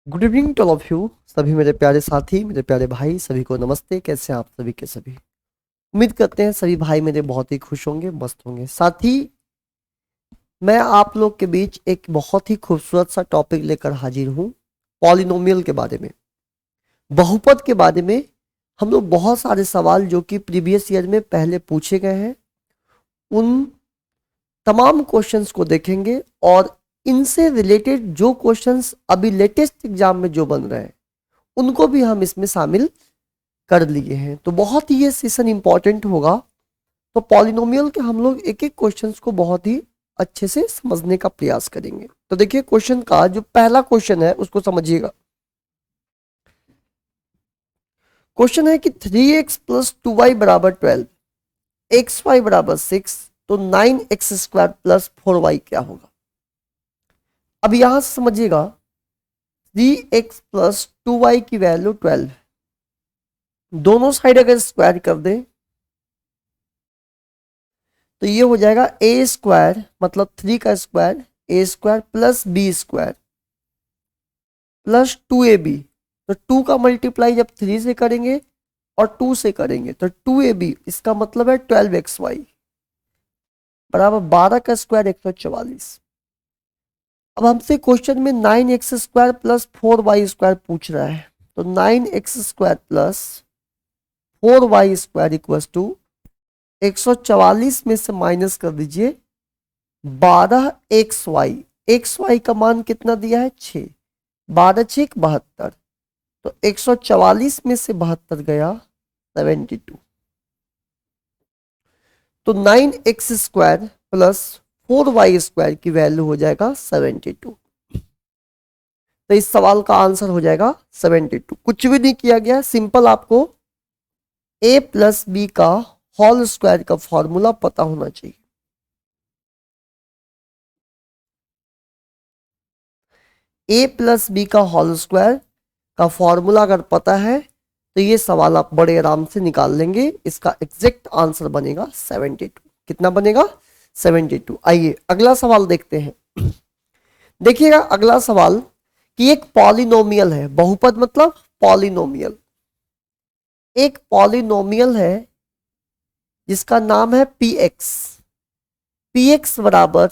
Good evening to all of you. सभी मेरे प्यारे साथी, मेरे प्यारे भाई, सभी को नमस्ते। कैसे हैं आप सभी के सभी? उम्मीद करते हैं सभी भाई मेरे बहुत ही खुश होंगे, मस्त होंगे। साथी, मैं आप लोग के बीच एक बहुत ही खूबसूरत सा टॉपिक लेकर हाजिर हूँ। पॉलिनोमियल के बारे में, बहुपद के बारे में। हम लोग बहुत सारे सवाल जो कि प्रीवियस ईयर में पहले पूछे गए हैं, उन तमाम क्वेश्चंस को देखेंगे और इनसे रिलेटेड जो क्वेश्चंस अभी लेटेस्ट एग्जाम में जो बन रहे हैं उनको भी हम इसमें शामिल कर लिए हैं। तो बहुत ही ये सेशन इंपॉर्टेंट होगा। तो पॉलिनोमियल के हम लोग एक एक क्वेश्चंस को बहुत ही अच्छे से समझने का प्रयास करेंगे। तो देखिए, क्वेश्चन का जो पहला क्वेश्चन है उसको समझिएगा। क्वेश्चन है कि 3x प्लस 2y बराबर 12, एक्स वाई बराबर 6, तो 9x² प्लस 4y क्या होगा? अब यहां से समझिएगा, 3x प्लस 2y की वैल्यू 12, दोनों साइड अगर स्क्वायर कर दें तो ये हो जाएगा ए स्क्वायर, मतलब 3 का square, a square plus B square plus 2ab। तो 2 का मल्टीप्लाई जब 3 से करेंगे और 2 से करेंगे तो 2ab, इसका मतलब है 12xy बराबर 12 का स्क्वायर 144। अब हमसे क्वेश्चन में 9x² प्लस 4y² पूछ रहा है। तो 9x² plus 4y² equal to 144 में से माइनस कर दीजिए 12xy। xy का मान कितना दिया है? 6। 12 6 72। तो 144 में से 72 गया 72। तो 9x² प्लस 4y² की वैल्यू हो जाएगा 72। तो इस सवाल का आंसर हो जाएगा 72। कुछ भी नहीं किया गया, सिंपल आपको a प्लस बी का होल स्क्वायर का फॉर्मूला पता होना चाहिए। a प्लस बी का होल स्क्वायर का फॉर्मूला अगर पता है तो ये सवाल आप बड़े आराम से निकाल लेंगे। इसका एग्जैक्ट आंसर बनेगा 72। कितना बनेगा? 72। आइए अगला सवाल देखते हैं। देखिएगा अगला सवाल कि एक पॉलिनोमियल है, बहुपद मतलब पॉलिनोमियल। एक पॉलिनोमियल है जिसका नाम है px। px बराबर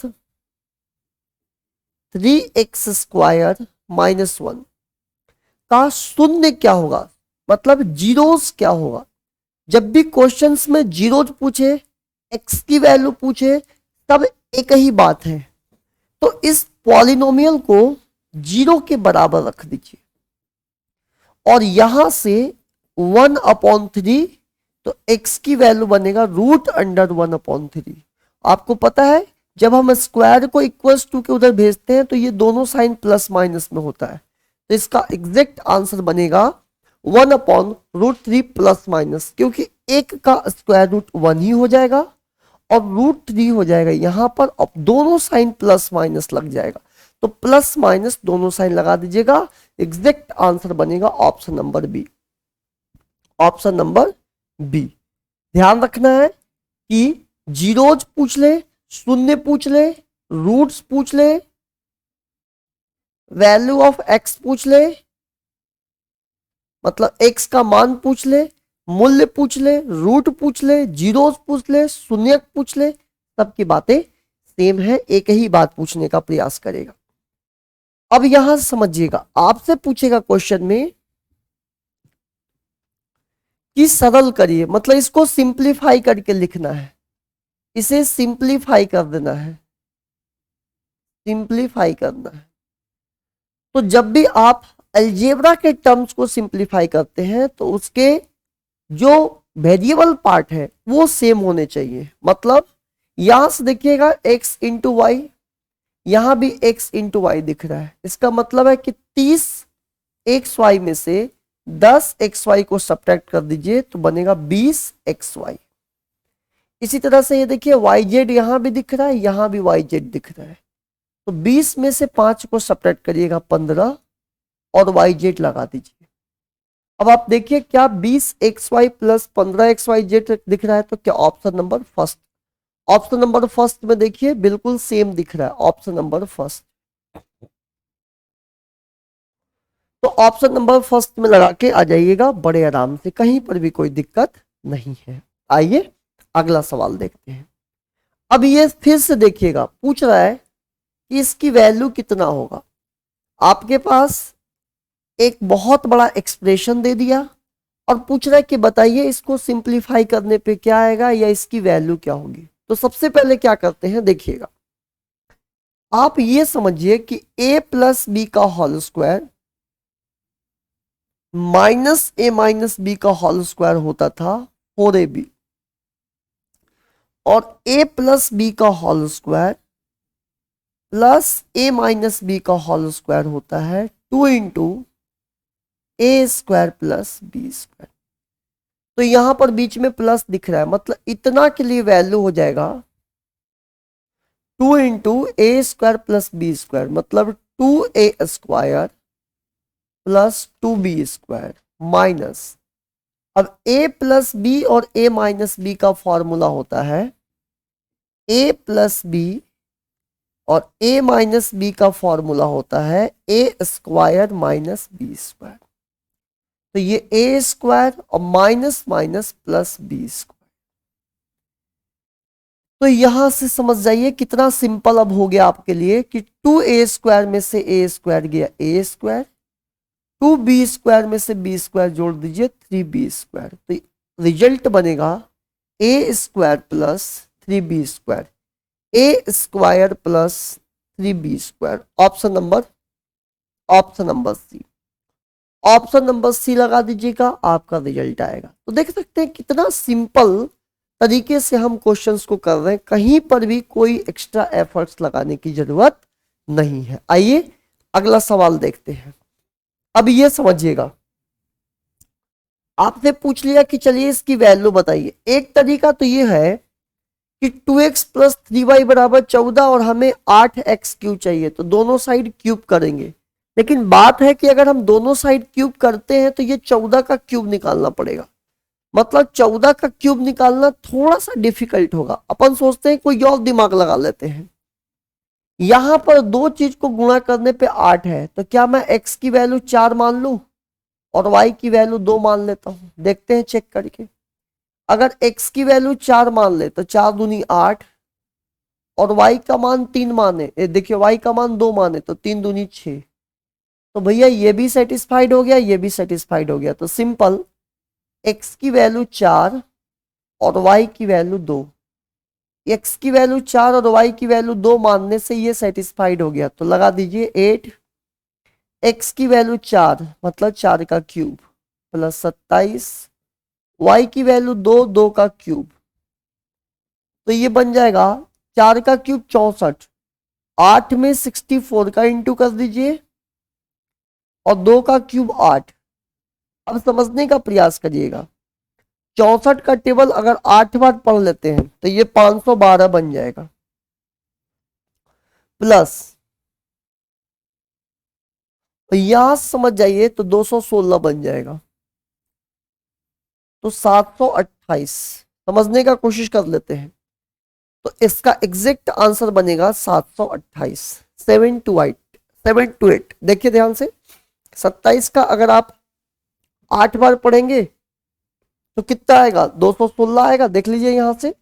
3x² माइनस 1 का शून्य क्या होगा, मतलब जीरोस क्या होगा? जब भी क्वेश्चंस में जीरोज पूछे, एक्स की वैल्यू पूछे, तब एक ही बात है, तो इस पॉलिनोमियल को जीरो के बराबर रख दीजिए और यहां से 1/3, तो x की वैल्यू बनेगा √1/3। आपको पता है जब हम स्क्वायर को इक्वल्स टू के उधर भेजते हैं तो ये दोनों साइन प्लस माइनस में होता है। तो इसका एग्जैक्ट आंसर बनेगा 1/√3 प्लस माइनस, क्योंकि एक का स्क्वायर रूट 1 ही हो जाएगा और √3 हो जाएगा यहां पर। अब दोनों साइन प्लस माइनस लग जाएगा, तो प्लस माइनस दोनों साइन लगा दीजिएगा। एग्जैक्ट आंसर बनेगा option number B. Option number B. ध्यान रखना है कि जीरोज पूछ ले, शून्य पूछ ले, रूट्स पूछ ले, वैल्यू ऑफ एक्स पूछ ले, मतलब एक्स का मान पूछ ले, मूल्य पूछ ले, रूट पूछ ले, जीरोस पूछ ले, शून्य पूछ ले, सबकी बातें सेम है, एक ही बात पूछने का प्रयास करेगा। अब यहां समझिएगा, आपसे पूछेगा क्वेश्चन में कि सरल करिए, मतलब इसको सिंप्लीफाई करके लिखना है, इसे सिंप्लीफाई कर देना है, सिंप्लीफाई करना है। तो जब भी आप अलजेब्रा के टर्म्स को सिंप्लीफाई करते हैं तो उसके जो वेरिएबल पार्ट है वो सेम होने चाहिए। मतलब यहां से देखिएगा x इंटू वाई, यहां भी x इंटू वाई दिख रहा है। इसका मतलब है कि 30xy में से 10xy को सब्ट्रैक्ट कर दीजिए तो बनेगा 20xy। इसी तरह से ये देखिए yz यहां भी दिख रहा है, यहां भी yz दिख रहा है। तो 20 में से 5 को सब्ट्रैक्ट करिएगा 15 और yz लगा दीजिए। अब आप देखिए क्या 20xy प्लस 15xyz दिख रहा है? तो क्या option number first, option number first में देखिए बिल्कुल सेम दिख रहा है, ऑप्शन नंबर फर्स्ट। तो ऑप्शन नंबर फर्स्ट में लगा के आ जाइएगा बड़े आराम से, कहीं पर भी कोई दिक्कत नहीं है। आइए अगला सवाल देखते हैं। अब ये फिर से देखिएगा, पूछ रहा है कि इसकी वैल्यू कितना होगा। आपके पास एक बहुत बड़ा एक्सप्रेशन दे दिया और पूछ रहा है कि बताइए इसको सिंप्लीफाई करने पे क्या आएगा या इसकी वैल्यू क्या होगी। तो सबसे पहले क्या करते हैं, देखिएगा आप ये समझिए कि a प्लस बी का होल स्क्वायर माइनस ए माइनस बी का होल स्क्वायर होता था 4ab, और a प्लस बी का होल स्क्वायर प्लस ए माइनस बी का होल स्क्वायर होता है 2 into A square plus B square. तो यहां पर बीच में प्लस दिख रहा है, मतलब इतना के लिए वैल्यू हो जाएगा 2 into A square plus B square, मतलब 2a square plus 2b square minus, अब a प्लस बी और a माइनस बी का फॉर्मूला होता है a प्लस बी और a माइनस बी का फॉर्मूला होता है a square minus B square. तो ये a स्क्वायर और minus minus plus B square. तो यहां से समझ जाइए कितना सिंपल अब हो गया आपके लिए कि 2a स्क्वायर में से a स्क्वायर गया a स्क्वायर, 2b स्क्वायर में से b स्क्वायर जोड़ दीजिए 3b स्क्वायर। तो रिजल्ट बनेगा a square plus 3b square, a square plus 3b square. Option number C, option number C लगा दीजिएगा, आपका रिजल्ट आएगा। तो देख सकते हैं कितना सिंपल तरीके से हम क्वेश्चंस को कर रहे हैं, कहीं पर भी कोई एक्स्ट्रा एफर्ट्स लगाने की जरूरत नहीं है। आइए अगला सवाल देखते हैं। अब ये समझिएगा, आपने पूछ लिया कि चलिए इसकी वैल्यू बताइए। एक तरीका तो ये है कि 2x प्लस 3y बराबर 14 और हमें 8x क्यूब चाहिए, तो दोनों साइड क्यूब करेंगे। लेकिन बात है कि अगर हम दोनों साइड क्यूब करते हैं तो ये 14 का क्यूब निकालना पड़ेगा, मतलब 14 का क्यूब निकालना थोड़ा सा डिफिकल्ट होगा। अपन सोचते हैं कोई और दिमाग लगा लेते हैं। यहां पर दो चीज को गुणा करने पे 8 है, तो क्या मैं x की वैल्यू 4 मान लूं और y की वैल्यू 2 मान लेता हूं। देखते हैं चेक करके, अगर x की वैल्यू 4 मान ले तो 4 दूनी 8 और y का मान 3 माने, देखिए y का मान 2 माने तो 3 दूनी 6। तो भैया ये भी सेटिस्फाइड हो गया, ये भी सेटिस्फाइड हो गया। तो सिंपल x की वैल्यू 4 और y की वैल्यू 2, x की वैल्यू 4 और y की वैल्यू 2 मानने से ये सेटिस्फाइड हो गया। तो लगा दीजिए 8, x की वैल्यू 4 मतलब 4 का क्यूब प्लस 27, y की वैल्यू 2, 2 का क्यूब। तो ये बन जाएगा 4 का क्यूब 64, 8 में 64 का इंटू कर दीजिए और 2 का क्यूब 8। अब समझने का प्रयास करिएगा, 64 का टेबल अगर 8 बार पढ़ लेते हैं तो ये 512 बन जाएगा, प्लस तो यहां समझ जाइए तो 216 बन जाएगा, तो 728। समझने का कोशिश कर लेते हैं, तो इसका एग्जैक्ट आंसर बनेगा 728, 728। देखिए ध्यान से, 27 का अगर आप 8 बार पढ़ेंगे तो कितना आएगा, 216 आएगा। देख लीजिए यहां से,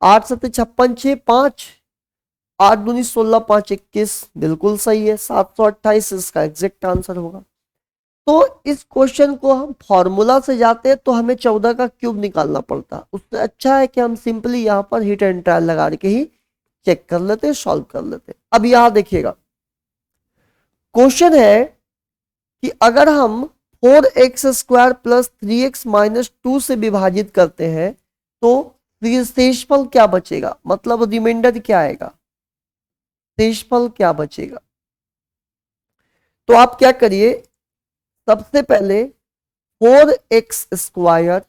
8 7 56 6 5, 8 दूनी 16 5 21, बिल्कुल सही है, 728 इसका एग्जैक्ट आंसर होगा। तो इस क्वेश्चन को हम फॉर्मूला से जाते हैं तो हमें 14 का क्यूब निकालना पड़ता है, उससे अच्छा है कि हम सिंपली यहां पर हिट एंड ट्रायल लगा के ही चेक कर लेते हैं, सॉल्व कर लेते हैं। अब यहां देखिएगा, क्वेश्चन है कि अगर हम 4x square plus 3x minus 2 से विभाजित करते हैं तो शेषफल क्या बचेगा, मतलब रिमाइंडर क्या आएगा, शेषफल क्या बचेगा। तो आप क्या करिए, सबसे पहले 4x square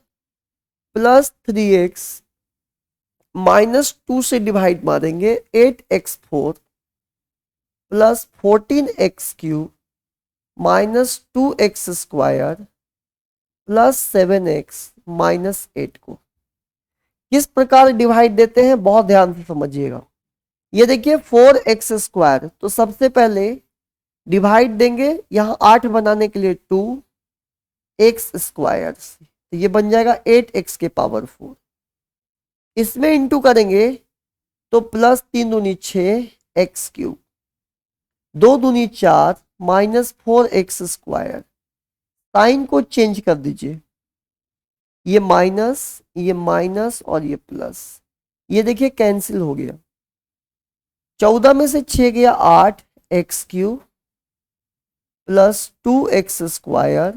plus 3x minus 2 से डिवाइड मारेंगे, 8x4 plus 14x cube minus 2x square plus 7x minus 8 को किस प्रकार डिवाइड देते हैं बहुत ध्यान से समझिएगा। ये देखिए 4x स्क्वायर, तो सबसे पहले डिवाइड देंगे यहां 8 बनाने के लिए 2x² से, तो ये बन जाएगा 8x⁴। इसमें इंटू करेंगे तो प्लस 3 दूनी 6x³, 2 दूनी 4 -4x²। साइन को चेंज कर दीजिए, ये माइनस और ये प्लस, ये देखिए कैंसिल हो गया। 14 में से 6 गया 8x³ plus 2x²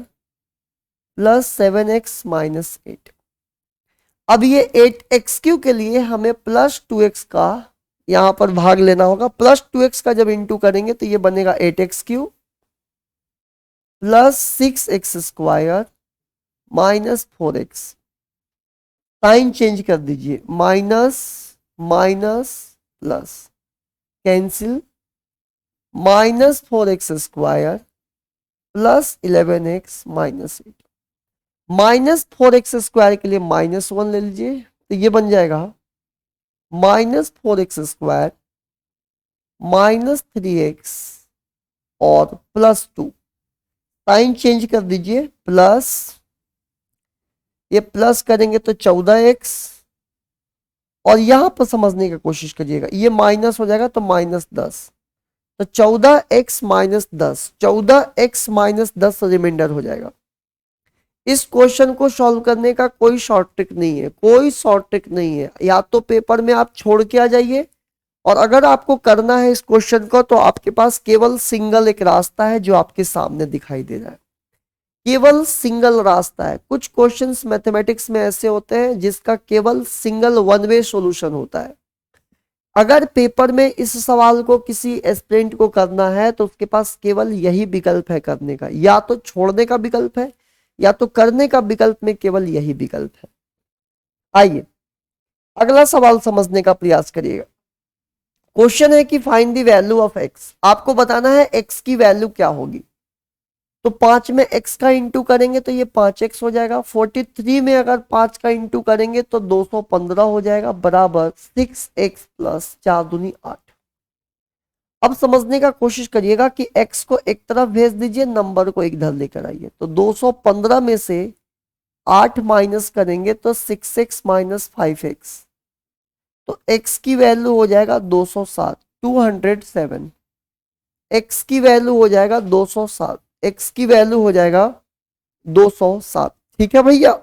plus 7x - 8। अब ये 8x³ के लिए हमें प्लस 2x का यहां पर भाग लेना होगा। प्लस 2x का जब इंटू करेंगे तो ये बनेगा 8x³ plus 6x² minus 4x। Sign change कर दीजिए, minus plus cancel, -4x² plus 11x - 8। -4x² के लिए -1 ले लीजिए, तो ये बन जाएगा -4x² -3x और प्लस 2। साइन चेंज कर दीजिए, प्लस, ये प्लस करेंगे तो 14x, और यहां पर समझने की कोशिश करिएगा, ये माइनस हो जाएगा तो -10, तो 14x - 10, 14x - 10 रिमाइंडर हो जाएगा। इस क्वेश्चन को सॉल्व करने का कोई शॉर्ट ट्रिक नहीं है, कोई शॉर्ट ट्रिक नहीं है। या तो पेपर में आप छोड़ के आ जाइए, और अगर आपको करना है इस क्वेश्चन को तो आपके पास केवल सिंगल एक रास्ता है जो आपके सामने दिखाई दे रहा है, केवल सिंगल रास्ता है। कुछ क्वेश्चंस मैथमेटिक्स में ऐसे होते हैं जिसका केवल सिंगल वन वे सॉल्यूशन होता है। अगर पेपर में इस सवाल को किसी एस्पिरेंट को करना है तो उसके पास केवल यही विकल्प है करने का, या तो छोड़ने का विकल्प है या तो करने का विकल्प में केवल यही विकल्प है। आइए अगला सवाल समझने का प्रयास करिएगा। क्वेश्चन है कि find the value of x। आपको बताना है x की वैल्यू क्या होगी। तो 5 में x का इंटू करेंगे तो ये 5x हो जाएगा। 43 में अगर 5 का इंटू करेंगे तो 215 हो जाएगा, बराबर 6x प्लस 4 दूनी 8। अब समझने का कोशिश करिएगा कि x को एक तरफ भेज दीजिए, नंबर को इधर लेकर आइए। तो 215 में से 8 माइनस करेंगे तो 6x माइनस 5x, तो x की वैल्यू हो जाएगा 207, 207। x की वैल्यू हो जाएगा 207, x की वैल्यू हो जाएगा 207। ठीक है भैया,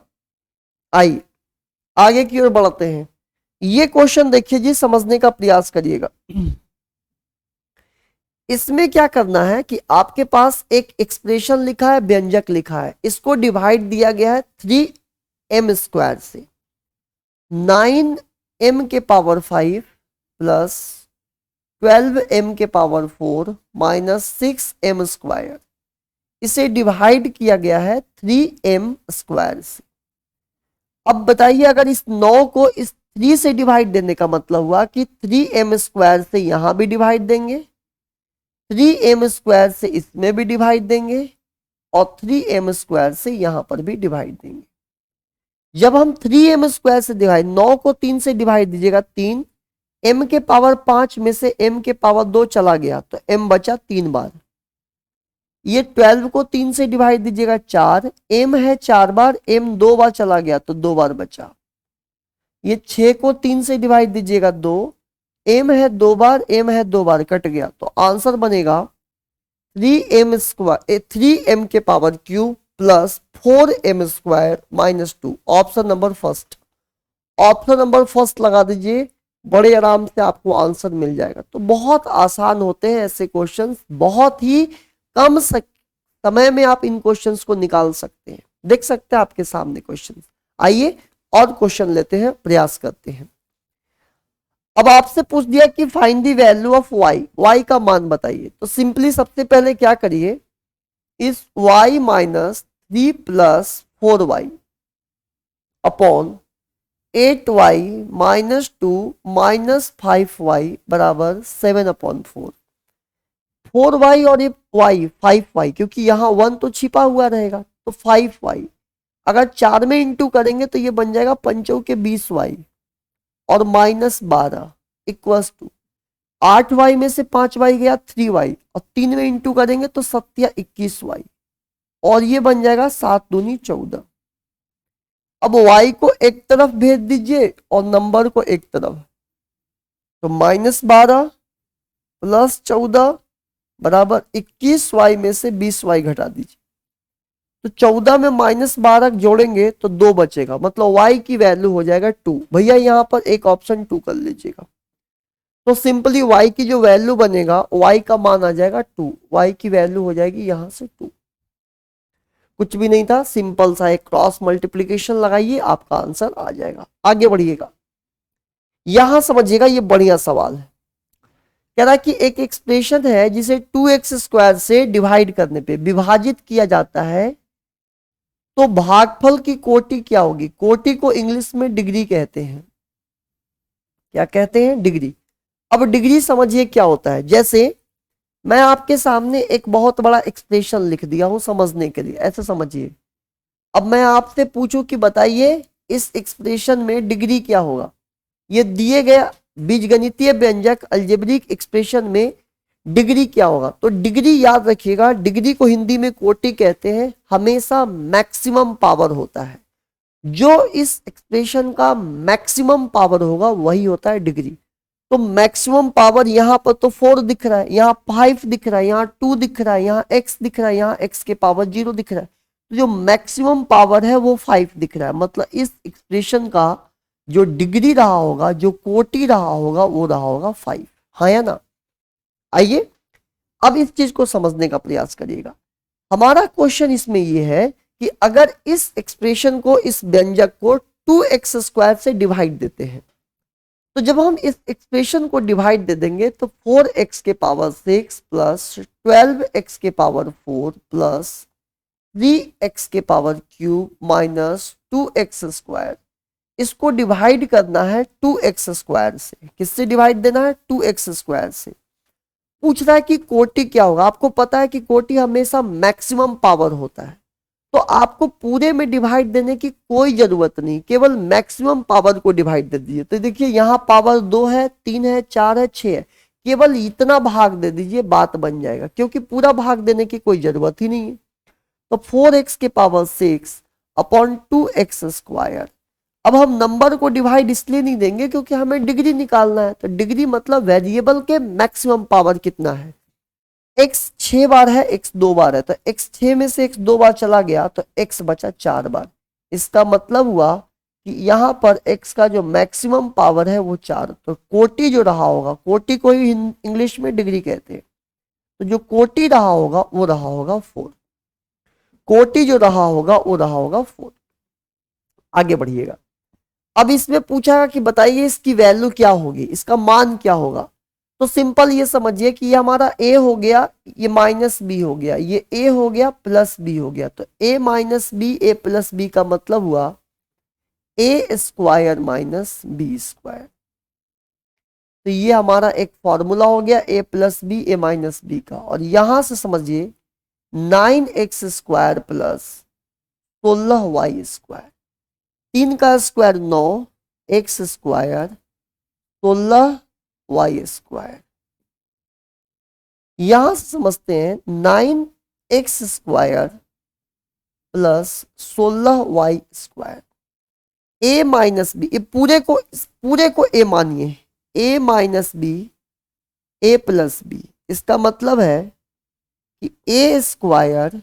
आइए आगे की ओर बढ़ते हैं। ये क्वेश्चन देखिए जी, समझने का प्रयास करिएगा। इसमें क्या करना है कि आपके पास एक एक्सप्रेशन लिखा है, व्यंजक लिखा है, इसको डिवाइड दिया गया है 3m² से। 9m⁵ plus 12m⁴ minus 6m², इसे डिवाइड किया गया है 3m² से। अब बताइए, अगर इस 9 को इस 3 से डिवाइड देने का मतलब हुआ कि 3m² से यहां भी डिवाइड देंगे, 3m² से इसमें भी डिवाइड देंगे, और 3m² से यहां पर भी डिवाइड देंगे। जब हम 3m² से डिवाइड, 9 को 3 से डिवाइड दीजिएगा 3, m⁵ में से m⁵2 चला गया तो m बचा 3 बार। ये 12 को 3 से डिवाइड दीजिएगा 4, m है 4 बार, m 2 बार चला गया तो 2 बार बचा। ये 6 को 3 से डिवाइड दीजिएगा 2, m है 2 बार, m है 2 बार, कट गया, तो आंसर बनेगा 3m³ plus 4m² minus 2। Option number first, option number first लगा दीजिए, बड़े आराम से आपको आंसर मिल जाएगा। तो बहुत आसान होते हैं ऐसे क्वेश्चंस, बहुत ही कम समय में आप इन क्वेश्चंस को निकाल सकते हैं। देख सकते हैं आपके सामने क्वेश्चंस। आइए और क्वेश्चन लेते हैं, प्रयास करते हैं। अब आपसे पूछ दिया कि find the value of y, y का मान बताइए। तो सिंपली सबसे पहले क्या करिए, इस y minus 3 plus 4y upon 8y minus 2 minus 5y बराबर 7/4। 4y और ये y 5y, क्योंकि यहां 1 तो छिपा हुआ रहेगा, तो 5y अगर 4 में इंटू करेंगे तो ये बन जाएगा 5 के 20y और -12 इक्वल्स टू 8y में से 5y गया 3y, और 3 में इंटू करेंगे तो 7 या 21y, और ये बन जाएगा 7 दूनी 14। अब y को एक तरफ भेज दीजिए और नंबर को एक तरफ, तो -12 प्लस 14 बराबर 21y में से 20y घटा दीजिए, तो 14 में -12 जोड़ेंगे तो 2 बचेगा, मतलब y की वैल्यू हो जाएगा 2। भैया यहां पर एक ऑप्शन 2 कर लीजिएगा, तो सिंपली y की जो वैल्यू बनेगा, y का मान आ जाएगा 2, y की वैल्यू हो जाएगी यहां से 2। कुछ भी नहीं था, सिंपल सा एक क्रॉस मल्टीप्लीकेशन लगाइए, आपका आंसर आ जाएगा। आगे बढ़िएगा, यहां समझिएगा, ये बढ़िया सवाल है। कह रहा है कि एक एक्सप्रेशन है जिसे 2x² से डिवाइड करने पे विभाजित किया जाता है, तो भागफल की कोटि क्या होगी? कोटि को इंग्लिश में डिग्री कहते हैं। क्या कहते हैं? डिग्री। अब डिग्री समझिए क्या होता है। जैसे मैं आपके सामने एक बहुत बड़ा एक्सप्रेशन लिख दिया हूं समझने के लिए, ऐसे समझिए। अब मैं आपसे पूछूं कि बताइए इस एक्सप्रेशन में डिग्री क्या होगा। ये दिए गए बीजगणितीय व्यंजक अलजेब्रिक एक्सप्रेशन में डिग्री क्या होगा? तो डिग्री याद रखिएगा, डिग्री को हिंदी में कोटि कहते हैं, हमेशा मैक्सिमम पावर होता है। जो इस एक्सप्रेशन का मैक्सिमम पावर होगा वही होता है डिग्री। तो मैक्सिमम पावर यहां पर तो 4 दिख रहा है, यहाँ 5 दिख रहा है, यहाँ 2 दिख रहा है, यहाँ x दिख रहा है, यहाँ x के पावर 0 दिख रहा है। तो जो मैक्सिमम पावर है वो 5 दिख रहा है, मतलब इस एक्सप्रेशन का जो डिग्री रहा होगा, जो कोटि रहा होगा, वो रहा होगा 5। हाँ या ना? आइए अब इस चीज को समझने का प्रयास करिएगा। हमारा क्वेश्चन इसमें यह है कि अगर इस एक्सप्रेशन को, इस व्यंजक को 2x² से डिवाइड देते हैं, तो जब हम इस एक्सप्रेशन को डिवाइड दे देंगे तो 4x के पावर 6 प्लस 12x के पावर 4 प्लस 3x के पावर क्यूब माइनस 2x², इसको डिवाइड करना है 2x² से। किससे डिवाइड देना है? 2x² से। पूछ रहा है कि कोटि क्या होगा। आपको पता है कि कोटि हमेशा मैक्सिमम पावर होता है, तो आपको पूरे में डिवाइड देने की कोई जरूरत नहीं, केवल मैक्सिमम पावर को डिवाइड दे दीजिए। तो देखिए यहां पावर 2 है, 3 है, 4 है, 6 है, केवल इतना भाग दे दीजिए, बात बन जाएगा, क्योंकि पूरा भाग देने की कोई जरूरत ही नहीं है। तो 4x के पावर 6 अपॉन 2x²। अब हम नंबर को डिवाइड इसलिए नहीं देंगे क्योंकि हमें डिग्री निकालना है। तो डिग्री मतलब वेरिएबल के मैक्सिमम पावर कितना है। x 6 बार है, x 2 बार है, तो x 6 में से x 2 बार चला गया तो x बचा 4 बार। इसका मतलब हुआ कि यहां पर x का जो मैक्सिमम पावर है वो 4। तो कोटि जो रहा होगा, कोटि को ही इंग्लिश में डिग्री कहते हैं, तो जो कोटि रहा होगा वो रहा होगा 4। कोटि जो रहा होगा वो रहा होगा 4। आगे बढ़िएगा। अब इसमें पूछा कि बताइए इसकी वैल्यू क्या होगी, इसका मान क्या होगा। तो सिंपल ये समझिए कि ये हमारा a हो गया, ये -b हो गया, ये a हो गया प्लस b हो गया। तो a - b a plus b का मतलब हुआ a² माइनस b²। तो ये हमारा एक फॉर्मूला हो गया a plus b a minus b का। और यहां से समझिए 9x² प्लस 16y², 3 का स्क्वायर 9, x² 16y²। यहां से समझते हैं 9x² plus 16y², a minus B, ये पूरे को a मानिए, a minus B a plus B. इसका मतलब है कि a²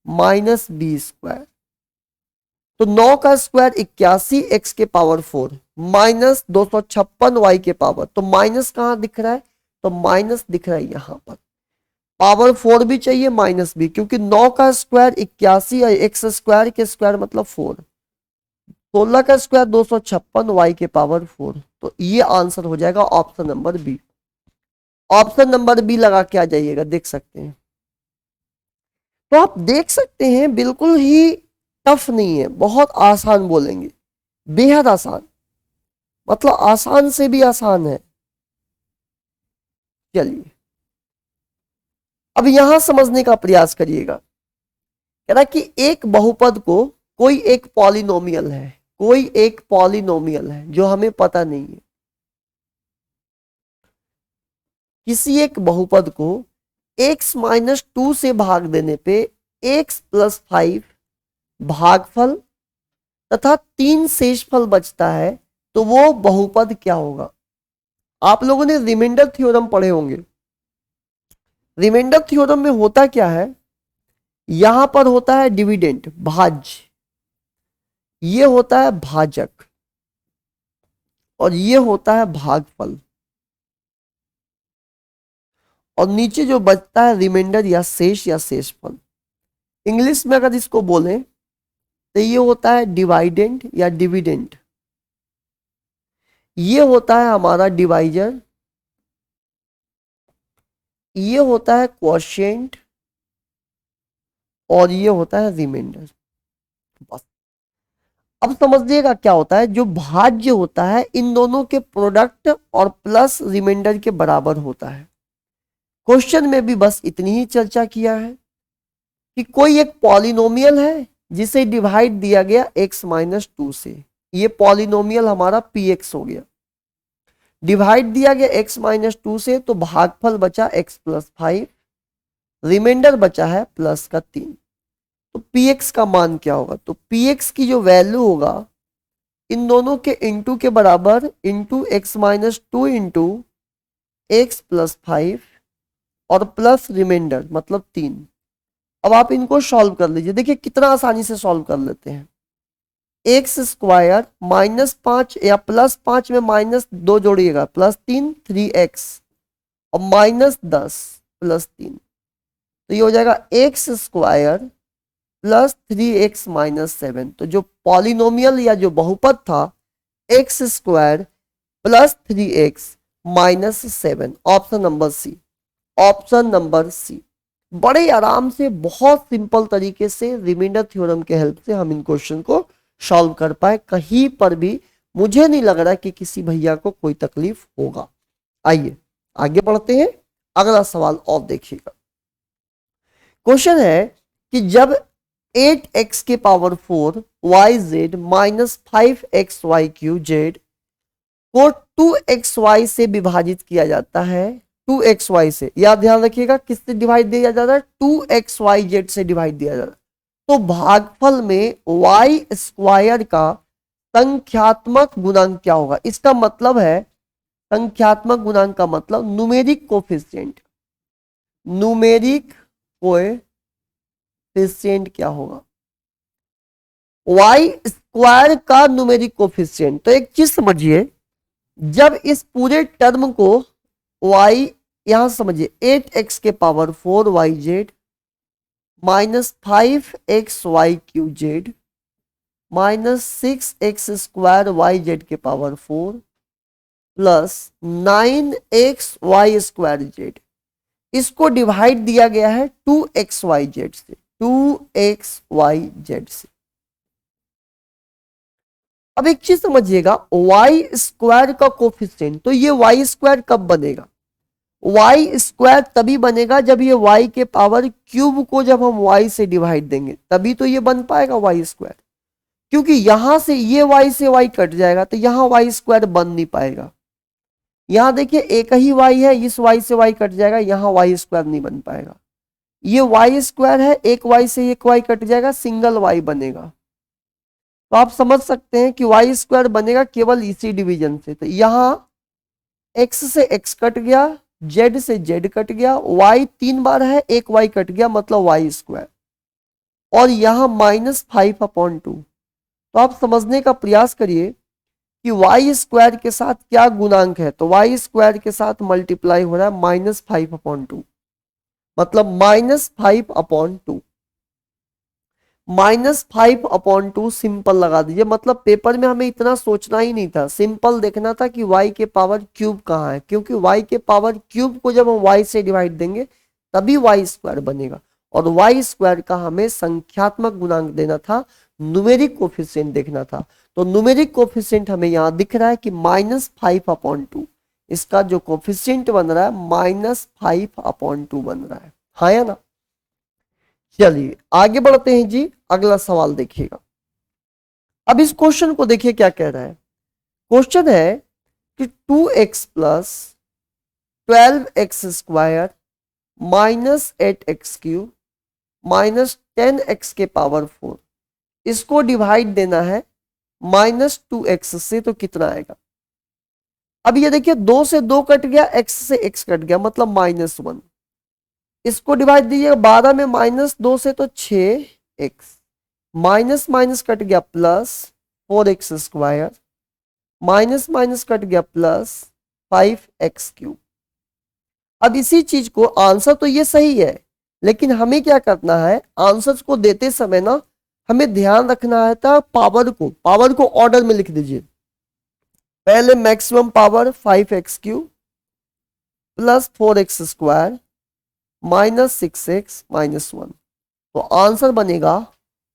माइनस b²। तो 9 का स्क्वायर 81, x के पावर 4 माइनस 256y के पावर, तो माइनस कहां दिख रहा है? तो माइनस दिख रहा है यहां पर। पावर 4 भी चाहिए माइनस भी, क्योंकि 9 का स्क्वायर 81 और x² के स्क्वायर मतलब 4, 16 का स्क्वायर 256 y के पावर 4। तो ये आंसर हो जाएगा option number B. Option number B लगा के आ जाइएगा, देख सकते हैं। तो आप देख सकते हैं बिल्कुल ही टफ नहीं है, बहुत आसान बोलेंगे, बेहद आसान, मतलब आसान से भी आसान है। चलिए अब यहां समझने का प्रयास करिएगा। कह रहा कि एक बहुपद को कोई एक पॉलिनोमियल है, कोई एक पॉलिनोमियल है जो हमें पता नहीं है। किसी एक बहुपद को x माइनस 2 से भाग देने पे x प्लस 5 भागफल तथा 3 शेषफल बचता है, तो वो बहुपद क्या होगा? आप लोगों ने रिमाइंडर थ्योरम पढ़े होंगे। रिमाइंडर थ्योरम में होता क्या है, यहां पर होता है डिविडेंड भाज्य, ये होता है भाजक और ये होता है भागफल, और नीचे जो बचता है रिमाइंडर या शेष या शेषफल। इंग्लिश में अगर इसको बोलें तो ये होता है डिवाइडेंड या डिविडेंड, ये होता है हमारा डिवाइजर, ये होता है क्वोशिएंट और ये होता है रिमाइंडर। बस अब समझिएगा क्या होता है, जो भाज्य होता है इन दोनों के प्रोडक्ट और प्लस रिमाइंडर के बराबर होता है। क्वेश्चन में भी बस इतनी ही चर्चा किया है कि कोई एक पॉलिनोमियल है जिसे डिवाइड दिया गया x माइनस 2 से, ये पॉलिनोमियल हमारा px हो गया। डिवाइड दिया गया x माइनस 2 से, तो भागफल बचा x प्लस 5, रिमाइंडर बचा है प्लस का 3। तो px का मान क्या होगा? तो px की जो वैल्यू होगा इन दोनों के इंटू के बराबर, into x minus 2 into x plus 5 और प्लस रिमाइंडर मतलब 3। अब आप इनको सॉल्व कर लीजिए, देखिए कितना आसानी से सॉल्व कर लेते हैं। एक्स स्क्वायर माइनस 5 या प्लस 5 में माइनस 2 जोड़िएगा, प्लस 3 3x और माइनस 10 प्लस 3, तो ये हो जाएगा x square plus 3x minus 7। तो जो पॉलिनोमियल या जो बहुपद था X square plus 3x minus 7, option number C, option number C. बड़े आराम से बहुत सिंपल तरीके से रिमाइंडर थ्योरम के हेल्प से हम इन क्वेश्चन को सॉल्व कर पाए। कहीं पर भी मुझे नहीं लग रहा कि किसी भैया को कोई तकलीफ होगा। आइए आगे बढ़ते हैं, अगला सवाल और देखिएगा। क्वेश्चन है कि जब 8x के पावर 4 yz माइनस 5xy3z को 2xy से विभाजित किया जाता है, 2xy से, याद ध्यान रखिएगा किससे डिवाइड दिया जाता है? 2xyz से डिवाइड दिया जाता है। तो भागफल में y स्क्वायर का संख्यात्मक गुणांक क्या होगा? इसका मतलब है संख्यात्मक गुणांक का मतलब न्यूमेरिक कोफिशिएंट, न्यूमेरिक कोएफिशिएंट क्या होगा? y स्क्वायर का न्यूमेरिक कोफिशिएंट। तो एक चीज समझिए, जब इस पूरे टर्म को y, यहां समझिए 8x के power 4 yz minus 5xy3z minus 6x square yz के power 4 plus 9xy square z, इसको डिवाइड दिया गया है 2xyz से, 2xyz से। अब एक चीज समझिएगा, y स्क्वायर का कोफिशिएंट, तो ये y स्क्वायर कब बनेगा? y स्क्वायर तभी बनेगा जब ये y के पावर क्यूब को जब हम y से डिवाइड देंगे, तभी तो ये बन पाएगा y स्क्वायर। क्योंकि यहां से ये y से y कट जाएगा तो यहां y स्क्वायर बन नहीं पाएगा। यहां देखिए एक ही y है, इस y से y कट जाएगा, यहां y स्क्वायर नहीं बन पाएगा। ये y स्क्वायर है, एक y से एक y कट जाएगा, सिंगल y बनेगा। तो आप समझ सकते हैं कि y स्क्वायर बनेगा केवल इसी डिवीजन से। तो यहां x से x कट गया, z से z कट गया, y 3 बार है, एक y कट गया, मतलब y स्क्वायर, और यहां -5/2। तो आप समझने का प्रयास करिए कि y स्क्वायर के साथ क्या गुणांक है। तो y स्क्वायर के साथ मल्टीप्लाई हो रहा है -5/2, मतलब -5/2। -5/2 सिंपल लगा दीजिए, मतलब पेपर में हमें इतना सोचना ही नहीं था, सिंपल देखना था कि y के पावर क्यूब कहाँ है, क्योंकि y के पावर क्यूब को जब हम y से डिवाइड देंगे तभी y स्क्वायर बनेगा, और y स्क्वायर का हमें संख्यात्मक गुणांक देना था, न्यूमेरिक कोफिशिएंट देखना था। तो न्यूमेरिक कोफिशिएंट हमें यहाँ दिख रहा है कि -5/2, इसका जो कोफिशिएंट बन रहा है -5/2 बन रहा है, हाँ या ना? चलिए आगे बढ़ते हैं जी, अगला सवाल देखिएगा। अब इस क्वेश्चन को देखिए क्या कह रहा है। क्वेश्चन है कि 2x plus 12x² minus 8x³ minus 10x के पावर 4, इसको डिवाइड देना है -2x से, तो कितना आएगा? अब ये देखिए 2 से 2 कट गया, x से x कट गया, मतलब -1। इसको डिवाइड दीजिएगा 12 में -2 से, तो 6x, माइनस माइनस कट गया plus 4x², minus minus cut गया प्लस 5x³। अब इसी चीज को, आंसर तो ये सही है, लेकिन हमें क्या करना है, आंसर्स को देते समय ना हमें ध्यान रखना है था पावर को ऑर्डर में लिख दीजिए। पहले maximum power 5x³ plus 4x² minus 6x minus 1। तो आंसर बनेगा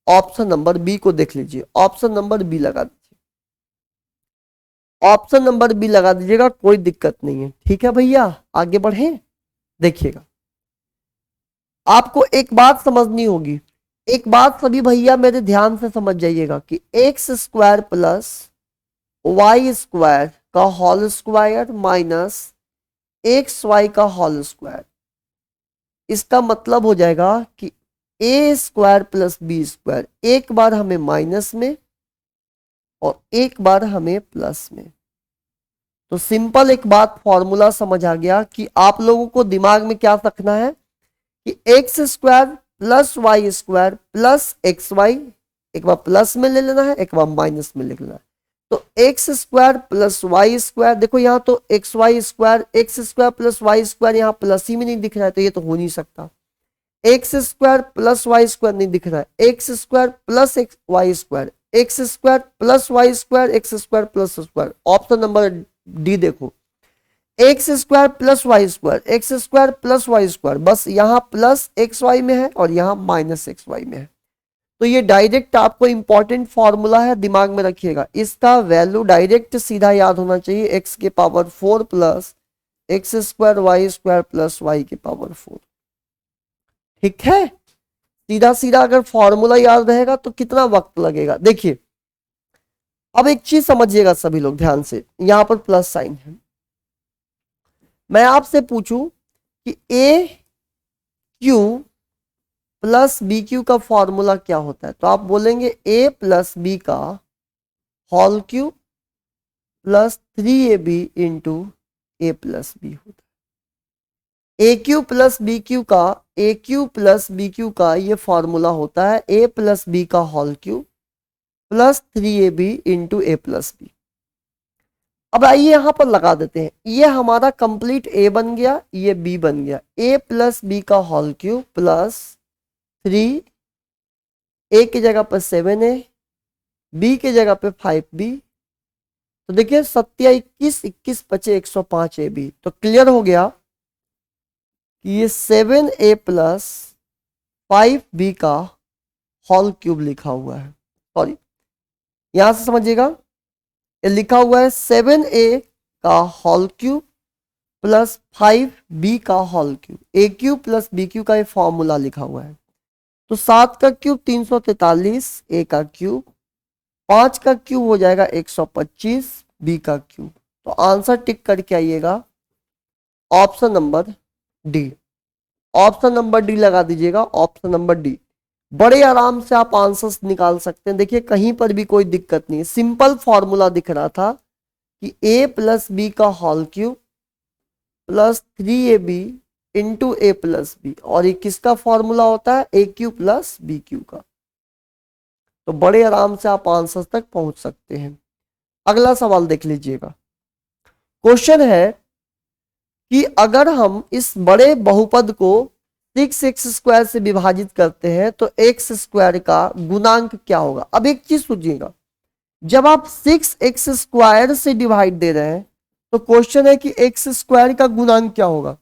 ऑप्शन नंबर बी को देख लीजिए, ऑप्शन नंबर बी लगा दीजिए, ऑप्शन नंबर बी लगा दीजिएगा, कोई दिक्कत नहीं है। ठीक है भैया, आगे बढ़े। देखिएगा, आपको एक बात समझनी होगी, एक बात सभी भैया मेरे ध्यान से समझ जाइएगा कि x² प्लस y² का होल स्क्वायर माइनस xy का होल स्क्वायर, इसका मतलब हो जाएगा कि a² प्लस b², एक बार हमें माइनस में और एक बार हमें प्लस में। तो सिंपल एक बात फॉर्मूला समझ आ गया कि आप लोगों को दिमाग में क्या रखना है कि x² plus y² plus xy, एक बार प्लस में ले लेना है, एक बार माइनस में लिख लेना है। तो x² प्लस y², देखो यहाँ तो xy² x² प्लस y² यहाँ प्लस ही में नहीं दिख रहा है, तो ये तो हो नहीं सकता। x² प्लस y² नहीं दिख रहा है, x² plus y², x² plus y², x² plus y²। Option number D देखो, x² plus y², x² plus y², बस यहाँ प्लस xy में है और यहाँ माइनस xy में है। तो ये डायरेक्ट आपको इंपॉर्टेंट फॉर्मूला है, दिमाग में रखिएगा, इसका वैल्यू डायरेक्ट सीधा याद होना चाहिए, x के power 4 plus x² y² plus y के पावर 4। ठीक है, सीधा सीधा अगर फॉर्मूला याद रहेगा तो कितना वक्त लगेगा। देखिए अब एक चीज समझिएगा सभी लोग ध्यान से, यहां पर प्लस साइन है, मैं आपसे पूछूं कि AQ प्लस BQ का फॉर्मूला क्या होता है, तो आप बोलेंगे A प्लस B का whole cube plus 3AB into A plus B होता है। AQ प्लस BQ का, AQ प्लस BQ का ये फॉर्मूला होता है A प्लस B का whole cube plus 3AB into A plus B। अब आइए यहां पर लगा देते हैं, ये हमारा कंप्लीट A बन गया, ये B बन गया, A प्लस B का होल क्यूब प्लस 3, A की जगह पर 7A, B की जगह पे 5B। तो देखिए 7 21, 21 बचे 105 AB। तो क्लियर हो गया कि ये 7A प्लस 5B का होल क्यूब लिखा हुआ है। सॉरी, यहां से समझिएगा, ये लिखा हुआ है 7A का होल क्यूब प्लस 5B का whole cube, AQ plus BQ का ये फॉर्मूला लिखा हुआ है। तो 7 का क्यूब 343, A का क्यूब, 5 का क्यूब हो जाएगा 125, B का क्यूब। तो आंसर टिक करके आइएगा option number D, option number D लगा दीजिएगा, ऑप्शन नंबर डी। बड़े आराम से आप आंसर्स निकाल सकते हैं, देखिए कहीं पर भी कोई दिक्कत नहीं है, सिंपल फॉर्मूला दिख रहा था कि A प्लस B का whole cube plus 3AB into A plus B, और ये किसका फॉर्मूला होता है, AQ प्लस BQ का। तो बड़े आराम से आप आंसर तक पहुंच सकते हैं। अगला सवाल देख लीजिएगा, क्वेश्चन है कि अगर हम इस बड़े बहुपद को 6x² से विभाजित करते हैं तो x² का गुणांक क्या होगा। अब एक चीज सोचिएगा, जब आप 6x² से डिवाइड दे रहे हैं तो क्वेश्चन है कि x² का गुणांक क्या होगा।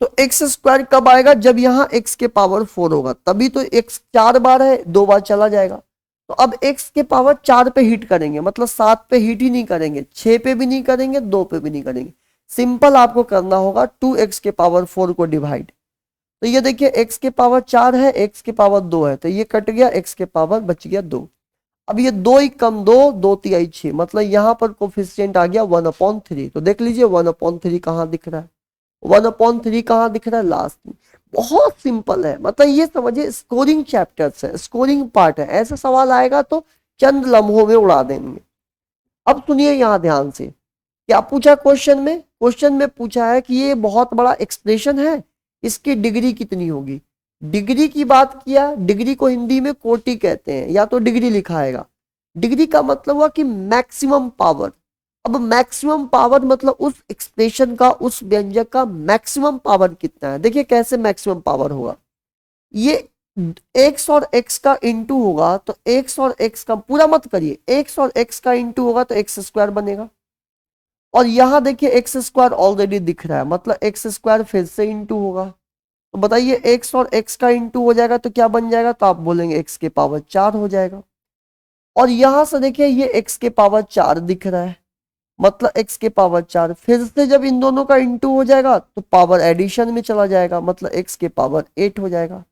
तो x² कब आएगा, जब यहां x के पावर 4 होगा, तभी तो x 4 बार है, 2 बार चला जाएगा। तो अब x के पावर 4 पे हिट करेंगे, मतलब 7 पे हिट ही नहीं करेंगे, 6 पे भी नहीं करेंगे, 2 पे भी नहीं करेंगे, सिंपल आपको करना होगा 2x के पावर 4 को डिवाइड। तो ये देखिए x के पावर 4 है, x के पावर 2 है, तो ये कट गया, x के पावर बच गया 2। अब ये 2 ही कम 2, 2 तिहाई 6, मतलब यहां पर कोफिशिएंट आ गया 1/3। तो देख लीजिए 1/3 कहां दिख रहा है, 1/3 कहां दिख रहा है, लास्ट में। बहुत सिंपल है, मतलब ये समझिए स्कोरिंग चैप्टर्स है, स्कोरिंग पार्ट है। ऐसा सवाल आएगा तो चंद लम्हों में उड़ा देंगे। अब सुनिए यहां ध्यान से, क्या पूछा क्वेश्चन में, क्वेश्चन में पूछा है कि ये बहुत बड़ा एक्सप्रेशन है, इसकी डिग्री कितनी होगी। डिग्री की बात किया, डिग्री को हिंदी में कोटि कहते हैं, या तो डिग्री लिखाएगा। डिग्री का मतलब हुआ कि मैक्सिमम पावर। अब मैक्सिमम पावर मतलब उस एक्सप्रेशन का, उस व्यंजक का मैक्सिमम पावर कितना है। देखिए कैसे मैक्सिमम पावर होगा, ये एक्स और एक्स का इंटू होगा, तो एक्स और एक्स का पूरा मत करिए, एक्स और एक्स का इंटू होगा तो एक्स स्क्वायर बनेगा। और यहां देखिए एक्स स्क्वायर ऑलरेडी दिख रहा है, मतलब एक्स स्क्वायर फिर से इंटू होगा। तो बताइए एक्स और एक्स का इंटू हो जाएगा तो क्या बन जाएगा, तो आप बोलेंगे एक्स के पावर 4 हो जाएगा। और यहां से देखिए ये एक्स के पावर 4 दिख रहा है, मतलब एक्स के पावर 4, फिर से जब इन दोनों का इंटू हो जाएगा तो पावर एडिशन में चला जाएगा, मतलब एक्स के पावर 8 हो जाएगा।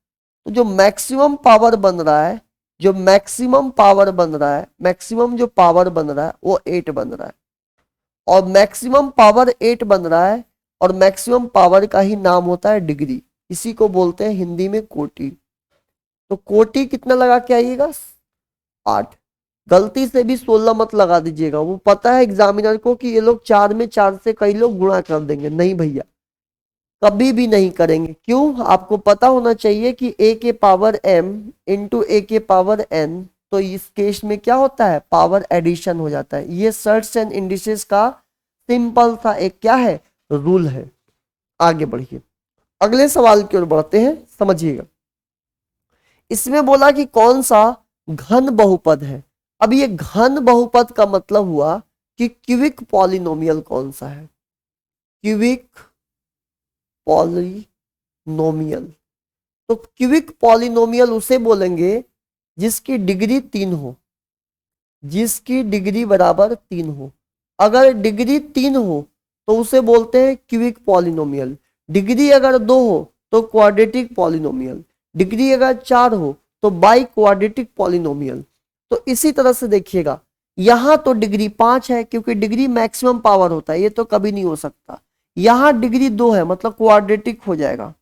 तो जो मैक्सिमम पावर बन रहा है, जो मैक्सिमम पावर बन रहा है, मैक्सिमम जो पावर बन रहा है वो 8 बन रहा है। और मैक्सिमम पावर 8 बन रहा है, और मैक्सिमम पावर का ही नाम होता है डिग्री, इसी को बोलते हैं हिंदी में कोटि। तो कोटि कितना लगा के आइएगा, 8। गलती से भी 16 मत लगा दीजिएगा, वो पता है एग्जामिनर को कि ये लोग 4 में 4 से कई लोग गुणा कर देंगे। नहीं भैया, कभी भी नहीं करेंगे। क्यों, आपको पता होना चाहिए कि a के पावर m इंटू ए के पावर n, तो इस केस में क्या होता है, पावर एडिशन हो जाता है। ये सर्ट्स एंड इंडिसेस का सिंपल सा एक क्या है, रूल है। आगे बढ़िए, अगले सवाल की ओर बढ़ते हैं, समझिएगा। इसमें बोला कि कौन सा घन बहुपद है। अब ये घन बहुपद का मतलब हुआ कि क्यूबिक पॉलिनोमियल कौन सा है, क्यूबिक पॉलिनोमियल। तो क्यूबिक पॉलिनोमियल उसे बोलेंगे जिसकी डिग्री 3 हो, जिसकी डिग्री बराबर 3 हो। अगर डिग्री 3 हो तो उसे बोलते हैं क्यूबिक पॉलिनोमियल। डिग्री अगर 2 हो तो क्वाड्रेटिक पॉलिनोमियल। डिग्री अगर 4 हो तो बाई क्वाड्रेटिक पॉलिनोमियल। तो इसी तरह से देखिएगा, यहां तो डिग्री 5 है क्योंकि डिग्री मैक्सिमम पावर होता है, ये तो कभी नहीं हो सकता। यहां डिग्री 2 है मतलब क्वाड्रेटिक हो जाएगा।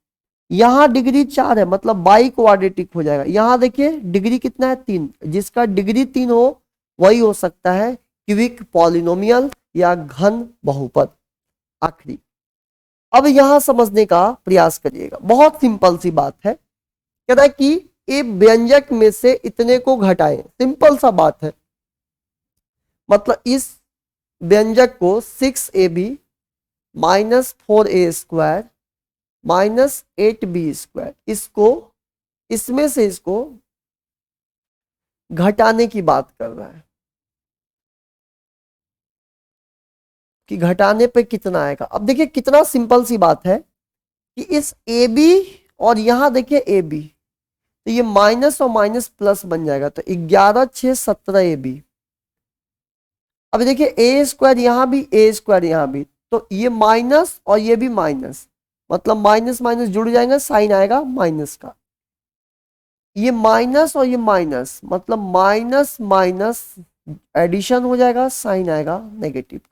यहां डिग्री 4 है मतलब बाई क्वाड्रेटिक हो जाएगा। यहां देखिए डिग्री कितना है, 3, जिसका डिग्री 3 हो वही हो सकता है क्यूबिक पॉलिनोमियल या घन बहुपद। आखिरी, अब यहां समझने का प्रयास करिएगा, बहुत सिंपल सी बात है। कहता है कि एक व्यंजक में से इतने को घटाएं, सिंपल सा बात है। मतलब इस व्यंजक को 6ab minus 4a square minus 8b square, इसको इसमें से इसको घटाने की बात कर रहा है कि घटाने पे कितना आएगा। अब देखिए कितना सिंपल सी बात है कि इस ए बी और यहां देखिए ए बी, तो ये माइनस और माइनस प्लस बन जाएगा, तो 11 6 17 ए बी। अब देखिए ए स्क्वायर यहां भी, ए स्क्वायर यहां भी, तो ये माइनस और ये भी माइनस, मतलब माइनस माइनस जुड़ जाएंगे, साइन आएगा माइनस का। ये माइनस और ये माइनस, मतलब माइनस माइनस एडिशन हो जाएगा, साइन आएगा नेगेटिव का।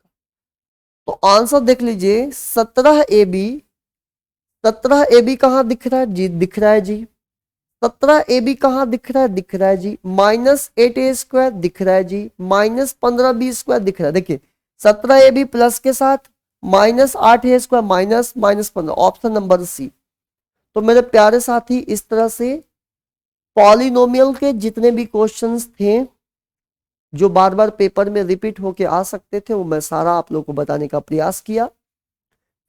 तो आंसर देख लीजिए 17ab। 17ab कहां दिख रहा है जी, दिख रहा है जी। 17ab कहां दिख रहा है, दिख रहा है जी। माइनस 8a स्क्वायर दिख रहा है जी, माइनस 15b स्क्वायर दिख रहा है। देखिए 17ab प्लस के साथ minus 8a square minus minus 15, option number C. तो मेरे प्यारे साथी, इस तरह से पॉलिनोमियल के जितने भी क्वेश्चंस थे जो बार बार पेपर में रिपीट होके आ सकते थे, वो मैं सारा आप लोगों को बताने का प्रयास किया।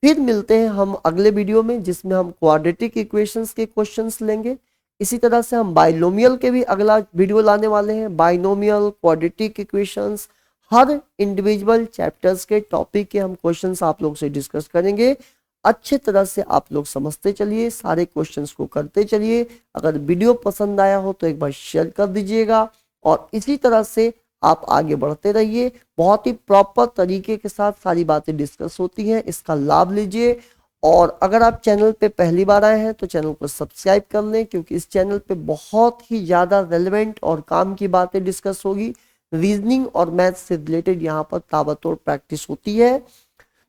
फिर मिलते हैं हम अगले वीडियो में, जिसमें हम क्वाड्रेटिक इक्वेशंस के क्वेश्चंस लेंगे। इसी तरह से हम बाइनोमियल के भी अगला वीडियो लाने वाले हैं। बाइनोमियल, क्वाड्रेटिक इक्वेशंस, हर इंडिविजुअल चैप्टर्स के टॉपिक के हम क्वेश्चंस आप लोग से डिस्कस करेंगे। अच्छे तरह से आप लोग समझते चलिए, सारे क्वेश्चंस को करते चलिए। अगर वीडियो पसंद आया हो तो एक बार शेयर कर दीजिएगा, और इसी तरह से आप आगे बढ़ते रहिए। बहुत ही प्रॉपर तरीके के साथ सारी बातें डिस्कस होती हैं, इसका लाभ लीजिए। और अगर आप चैनल पे पहली बार आए हैं तो चैनल को सब्सक्राइब कर लें, क्योंकि इस चैनल पे बहुत ही ज़्यादा रेलेवेंट और काम की बातें डिस्कस होगी। रीजनिंग और मैथ्स से रिलेटेड यहाँ पर ताबड़तोड़ प्रैक्टिस होती है।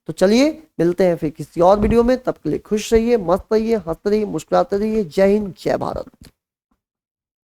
तो चलिए मिलते हैं फिर किसी और वीडियो में, तब के लिए खुश रहिए, मस्त रहिए, हंसते रहिए, मुस्कुराते रहिए। जय हिंद, जय भारत।